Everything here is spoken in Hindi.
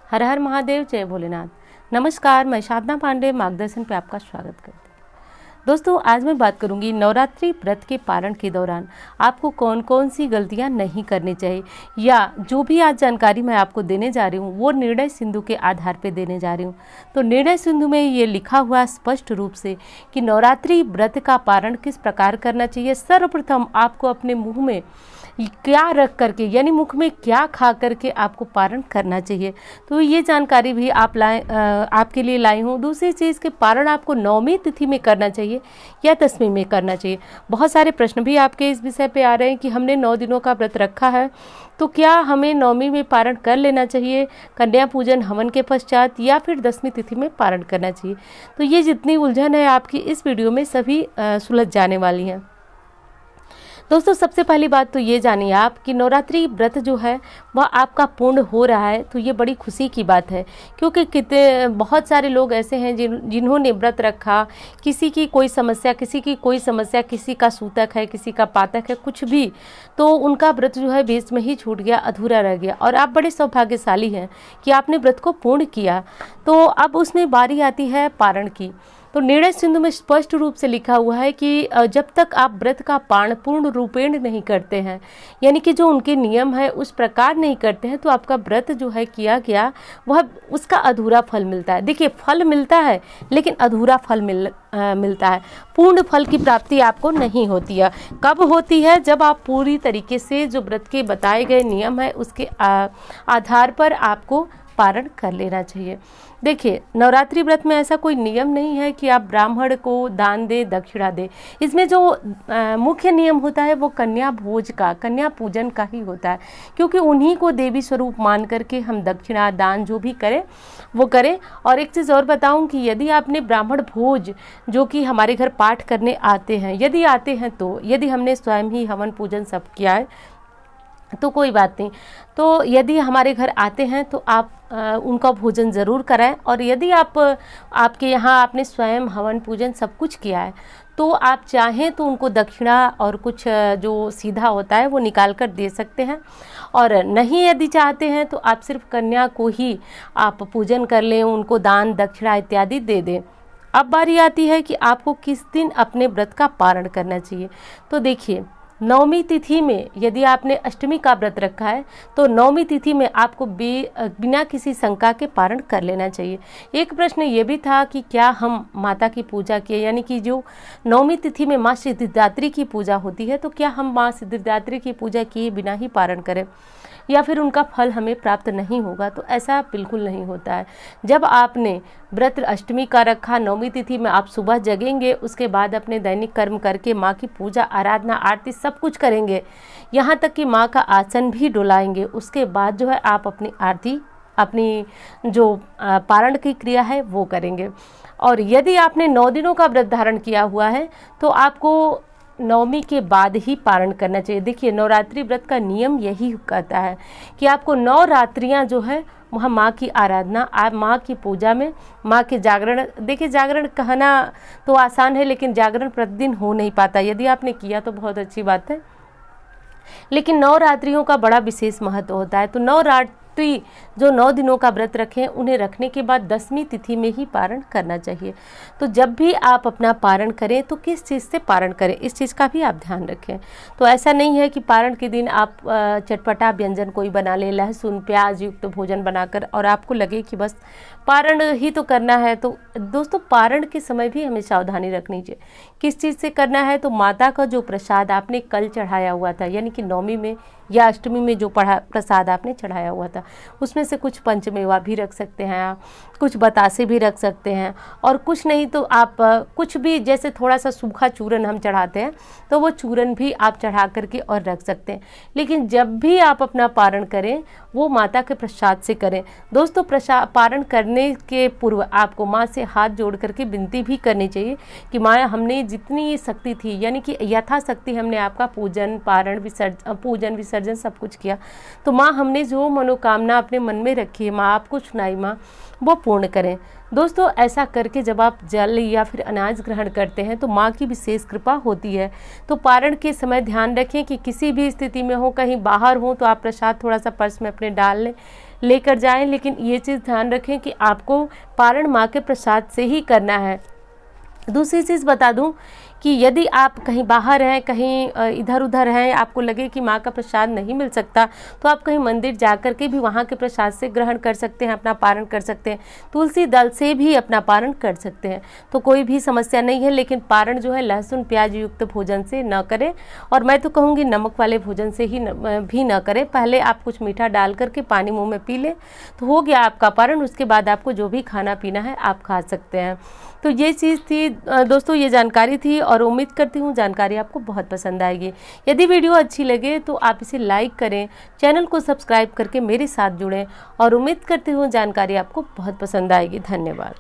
हर हर महादेव, जय भोलेनाथ। नमस्कार, मैं साधना पांडे मार्गदर्शन पे आपका स्वागत करती हूँ। दोस्तों, आज मैं बात करूंगी नवरात्रि व्रत के पारण के दौरान आपको कौन कौन सी गलतियां नहीं करनी चाहिए, या जो भी आज जानकारी मैं आपको देने जा रही हूँ वो निर्णय सिंधु के आधार पे देने जा रही हूँ। तो निर्णय सिंधु में ये लिखा हुआ स्पष्ट रूप से कि नवरात्रि व्रत का पारण किस प्रकार करना चाहिए। सर्वप्रथम आपको अपने मुँह में क्या रख करके, यानी मुख में क्या खा करके आपको पारण करना चाहिए, तो ये जानकारी भी आपके लिए लाई हूँ। दूसरी चीज़ के पारण आपको नौमी तिथि में करना चाहिए या 10वीं में करना चाहिए। बहुत सारे प्रश्न भी आपके इस विषय पे आ रहे हैं कि हमने 9 दिनों का व्रत रखा है तो क्या हमें 9वीं में पारण कर लेना चाहिए, कन्या पूजन हवन के पश्चात, या फिर 10वीं तिथि में पारण करना चाहिए। तो ये जितनी उलझन है आपकी इस वीडियो में सभी सुलझ जाने वाली हैं। दोस्तों, सबसे पहली बात तो ये जानिए आप कि नवरात्रि व्रत जो है वह आपका पूर्ण हो रहा है, तो ये बड़ी खुशी की बात है। क्योंकि कितने बहुत सारे लोग ऐसे हैं जिन्होंने व्रत रखा, किसी की कोई समस्या, किसी का सूतक है, किसी का पातक है, कुछ भी, तो उनका व्रत जो है बीच में ही छूट गया, अधूरा रह गया। और आप बड़े सौभाग्यशाली हैं कि आपने व्रत को पूर्ण किया। तो अब उसमें बारी आती है पारण की। तो निर्णय सिंधु में स्पष्ट रूप से लिखा हुआ है कि जब तक आप व्रत का पारण पूर्ण रूपेण नहीं करते हैं, यानी कि जो उनके नियम है उस प्रकार नहीं करते हैं, तो आपका व्रत जो है किया गया वह उसका अधूरा फल मिलता है। देखिए, फल मिलता है लेकिन अधूरा फल मिलता है। पूर्ण फल की प्राप्ति आपको नहीं होती है। कब होती है? जब आप पूरी तरीके से जो व्रत के बताए गए नियम है उसके आधार पर आपको पारण कर लेना चाहिए। देखिए, नवरात्रि व्रत में ऐसा कोई नियम नहीं है कि आप ब्राह्मण को दान दे, दक्षिणा दे। इसमें जो मुख्य नियम होता है वो कन्या भोज का, कन्या पूजन का ही होता है, क्योंकि उन्हीं को देवी स्वरूप मान करके हम दक्षिणा दान जो भी करें वो करें। और एक चीज़ और बताऊं कि यदि आपने ब्राह्मण भोज जो कि हमारे घर पाठ करने आते हैं, यदि आते हैं, तो यदि हमने स्वयं ही हवन पूजन सब किया है तो कोई बात नहीं। तो यदि हमारे घर आते हैं तो आप उनका भोजन ज़रूर कराएं। और यदि आपके यहाँ आपने स्वयं हवन पूजन सब कुछ किया है तो आप चाहें तो उनको दक्षिणा और कुछ जो सीधा होता है वो निकाल कर दे सकते हैं। और नहीं यदि चाहते हैं तो आप सिर्फ कन्या को ही आप पूजन कर लें, उनको दान दक्षिणा इत्यादि दे दें। अब बारी आती है कि आपको किस दिन अपने व्रत का पारण करना चाहिए। तो देखिए, 9वीं तिथि में यदि आपने अष्टमी का व्रत रखा है तो 9वीं तिथि में आपको बिना किसी शंका के पारण कर लेना चाहिए। एक प्रश्न ये भी था कि क्या हम माता की पूजा किए, यानी कि जो 9वीं तिथि में माँ सिद्धिदात्री की पूजा होती है, तो क्या हम माँ सिद्धिदात्री की पूजा किए बिना ही पारण करें, या फिर उनका फल हमें प्राप्त नहीं होगा? तो ऐसा बिल्कुल नहीं होता है। जब आपने व्रत अष्टमी का रखा, 9वीं तिथि में आप सुबह जगेंगे, उसके बाद अपने दैनिक कर्म करके माँ की पूजा आराधना आरती सब कुछ करेंगे, यहाँ तक कि माँ का आसन भी डुलाएंगे। उसके बाद जो है आप अपनी आरती, अपनी जो पारण की क्रिया है वो करेंगे। और यदि आपने 9 दिनों का व्रत धारण किया हुआ है तो आपको 9वीं के बाद ही पारण करना चाहिए। देखिए, नवरात्रि व्रत का नियम यही कहता है कि आपको 9 रात्रियां जो है वह माँ की आराधना, आप माँ की पूजा में, माँ के जागरण। देखिए, जागरण कहना तो आसान है लेकिन जागरण प्रतिदिन हो नहीं पाता। यदि आपने किया तो बहुत अच्छी बात है, लेकिन 9 रात्रियों का बड़ा विशेष महत्व होता है। तो 9 रात्रि जो 9 दिनों का व्रत रखें, उन्हें रखने के बाद 10वीं तिथि में ही पारण करना चाहिए। तो जब भी आप अपना पारण करें तो किस चीज़ से पारण करें, इस चीज़ का भी आप ध्यान रखें। तो ऐसा नहीं है कि पारण के दिन आप चटपटा व्यंजन कोई बना ले, लहसुन प्याज युक्त भोजन बनाकर, और आपको लगे कि बस पारण ही तो करना है। तो दोस्तों, पारण के समय भी हमें सावधानी रखनी चाहिए। किस चीज़ से करना है? तो माता का जो प्रसाद आपने कल चढ़ाया हुआ था, यानी कि 9वीं में या अष्टमी में जो प्रसाद आपने चढ़ाया हुआ था, उसमें से कुछ पंचमेवा भी रख सकते हैं आप, कुछ बतासे भी रख सकते हैं, और कुछ नहीं तो आप कुछ भी, जैसे थोड़ा सा सूखा चूरन हम चढ़ाते हैं तो वो चूरन भी आप चढ़ा करके और रख सकते हैं। लेकिन जब भी आप अपना पारण करें वो माता के प्रसाद से करें। दोस्तों, पारण करने के पूर्व आपको माँ से हाथ जोड़ करके विनती भी करनी चाहिए कि माँ, हमने जितनी शक्ति थी, यानी कि यथाशक्ति हमने आपका पूजन विसर्जन सब कुछ किया, तो माँ हमने जो मनोकामना अपने मन में रखी है माँ, आपको सुनाई माँ, वो पूर्ण करें। दोस्तों, ऐसा करके जब आप जल या फिर अनाज ग्रहण करते हैं तो माँ की विशेष कृपा होती है। तो पारण के समय ध्यान रखें कि किसी भी स्थिति में हो, कहीं बाहर हो तो आप प्रसाद थोड़ा सा पर्स में अपने डाल लें, लेकर जाएं, लेकिन ये चीज़ ध्यान रखें कि आपको पारण माँ के प्रसाद से ही करना है। दूसरी चीज़ बता दूं कि यदि आप कहीं बाहर हैं, कहीं इधर उधर हैं, आपको लगे कि माँ का प्रसाद नहीं मिल सकता, तो आप कहीं मंदिर जाकर के भी वहाँ के प्रसाद से ग्रहण कर सकते हैं, अपना पारण कर सकते हैं। तुलसी दल से भी अपना पारण कर सकते हैं, तो कोई भी समस्या नहीं है। लेकिन पारण जो है लहसुन प्याज युक्त भोजन से न करें, और मैं तो कहूँगी नमक वाले भोजन से ही भी न करें। पहले आप कुछ मीठा डाल करके पानी मुँह में पी लें तो हो गया आपका पारण। उसके बाद आपको जो भी खाना पीना है आप खा सकते हैं। तो ये चीज़ थी दोस्तों, ये जानकारी थी और उम्मीद करती हूँ जानकारी आपको बहुत पसंद आएगी। यदि वीडियो अच्छी लगे तो आप इसे लाइक करें, चैनल को सब्सक्राइब करके मेरे साथ जुड़ें, और उम्मीद करती हूँ जानकारी आपको बहुत पसंद आएगी। धन्यवाद।